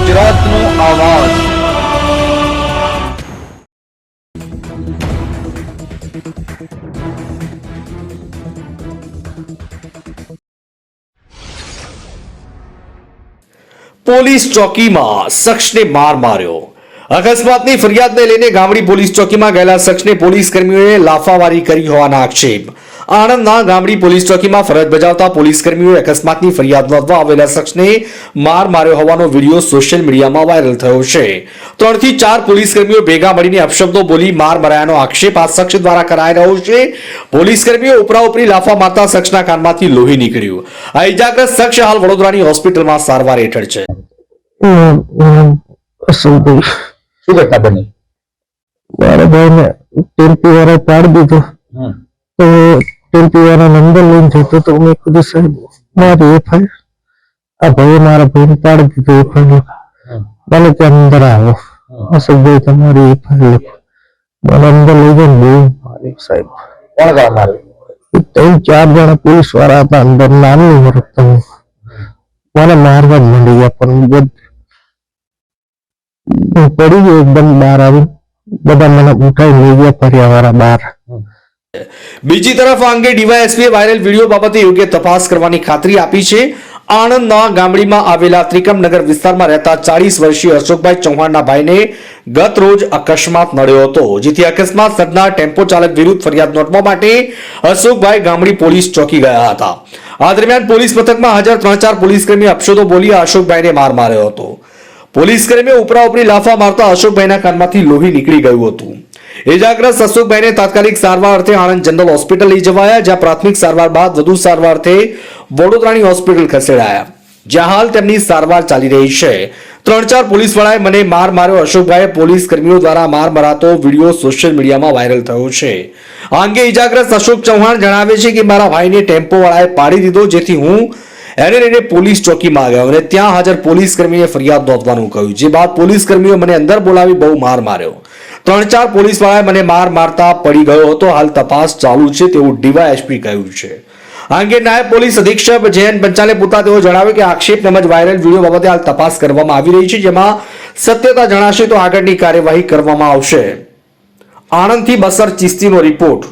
ગુજરાતનો આવાજ। પોલીસ ચોકીમાં શખ્સને માર માર્યો। અકસ્માતની ફરિયાદને લઈને ગામડી પોલીસ ચોકીમાં ગયેલા શખ્સને પોલીસ કર્મીઓએ લાફાવારી કરી હોવાના આક્ષેપ। આણંદના ગામડી પોલીસ ચોકીમાં ફરજ બજાવતા પોલીસ કર્મીઓએ અકસ્માતની ફરિયાદ નોંધવા આવેલા શખ્સને માર માર્યો હોવાનો વિડીયો સોશિયલ મીડિયામાં વાયરલ થયો છે। 3 થી 4 પોલીસ કર્મીઓ ભેગા મળીને અપશબ્દો બોલી માર માર્યાનો આક્ષેપ આ શખ્સ દ્વારા કરાઈ રહ્યો છે। પોલીસ કર્મીઓ ઉપરાઉપરી લાફા મારતા શખ્સના કાનમાંથી લોહી નીકળ્યું। આ ઇજાગ્રસ્ત શખ્સ હાલ વડોદરાની હોસ્પિટલમાં સારવાર હેઠળ છે। શું ઘટના બની? મારા ભાઈને ટેમ્પો વાળા પાડી દીધો તો ટેમ્પો વાળા નંબર લઈને જતો તો મેં કીધું સાહેબ મારી એફઆઈઆર આ ભાઈએ મારા ભાઈને પાડી દીધો એફઆઈઆર મને ત્યાં અંદર આવો અશોકભાઈ તમારી એફઆઈઆર લખો મને અંદર લઈ જઈને બહુ માર્યો સાહેબ। કોણ ગા માર્યું? 3-4 જણા પોલીસ વાળા હતા અંદર નામ નહીં ઓળખતા મને મારવા જ મળી ગયા પણ પડી ગયો એકદમ બહાર આવી બધા મને ઉઠાઈ લઈ ગયા ફરિયાવાળા બહાર। બીજી તરફ આ અંગે ડીવાયએસપીએ વાયરલ વિડીયો બાબતે યોગ્ય તપાસ કરવાની ખાતરી આપી છે। આણંદના ગામડીમાં આવેલા ત્રિકમનગર વિસ્તારમાં રહેતા 40 વર્ષીય અશોકભાઈ ચૌહાણના ભાઈને ગત રોજ અકસ્માત નડ્યો હતો, જેથી અકસ્માત સર્જનાર ટેમ્પો ચાલક વિરુદ્ધ ફરિયાદ નોંધવા માટે અશોકભાઈ ગામડી પોલીસ ચોકી ગયા હતા। આ દરમિયાન પોલીસ મથકમાં હાજર 3-4 પોલીસકર્મી અપશબ્દો બોલી અશોકભાઈને માર માર્યો હતો। પોલીસકર્મીઓ ઉપરાઉપરી લાફા મારતા અશોકભાઈના કાનમાંથી લોહી નીકળી ગયું હતું। ઇજાગ્રસ્ત અશોકભાઈને તાત્કાલિક સારવાર અર્થે આણંદ જનરલ હોસ્પિટલ લઈ જવાયા, જ્યાં પ્રાથમિક સારવાર બાદ વધુ સારવાર અર્થે વડોદરાની હોસ્પિટલ ખસેડાયા, જ્યાં હાલ તેમની સારવાર ચાલી રહી છે। 3-4 પોલીસવાળાએ મને માર માર્યો। અશોકભાઈએ પોલીસ કર્મીઓ દ્વારા માર મરાતો વિડીયો સોશિયલ મીડિયામાં વાયરલ થયો છે। આ અંગે ઇજાગ્રસ્ત અશોક ચૌહાણ જણાવે છે કે મારા ભાઈને ટેમ્પો વાળાએ પાડી દીધો, જેથી હું એને લઈને પોલીસ ચોકીમાં ગયો અને ત્યાં હાજર પોલીસ કર્મીએ ફરિયાદ નોંધવાનું કહ્યું, જે બાદ પોલીસ કર્મીઓ મને અંદર બોલાવી બહુ માર માર્યો। 3-4 પોલીસ વાળાએ મને માર મારતા પડી ગયો હતો। હાલ તપાસ ચાલુ છે તેવું ડીવાયએસપી કહ્યું છે। આ અંગે નાયબ પોલીસ અધિક્ષક જયંત પંચાલે પૂછતા તેઓ જણાવ્યું કે આક્ષેપ તેમજ વાયરલ વિડીયો બાબતે હાલ તપાસ કરવામાં આવી રહી છે, જેમાં સત્યતા જણાશે તો આગળની કાર્યવાહી કરવામાં આવશે। આણંદથી બસર ચિસ્તીનો રિપોર્ટ।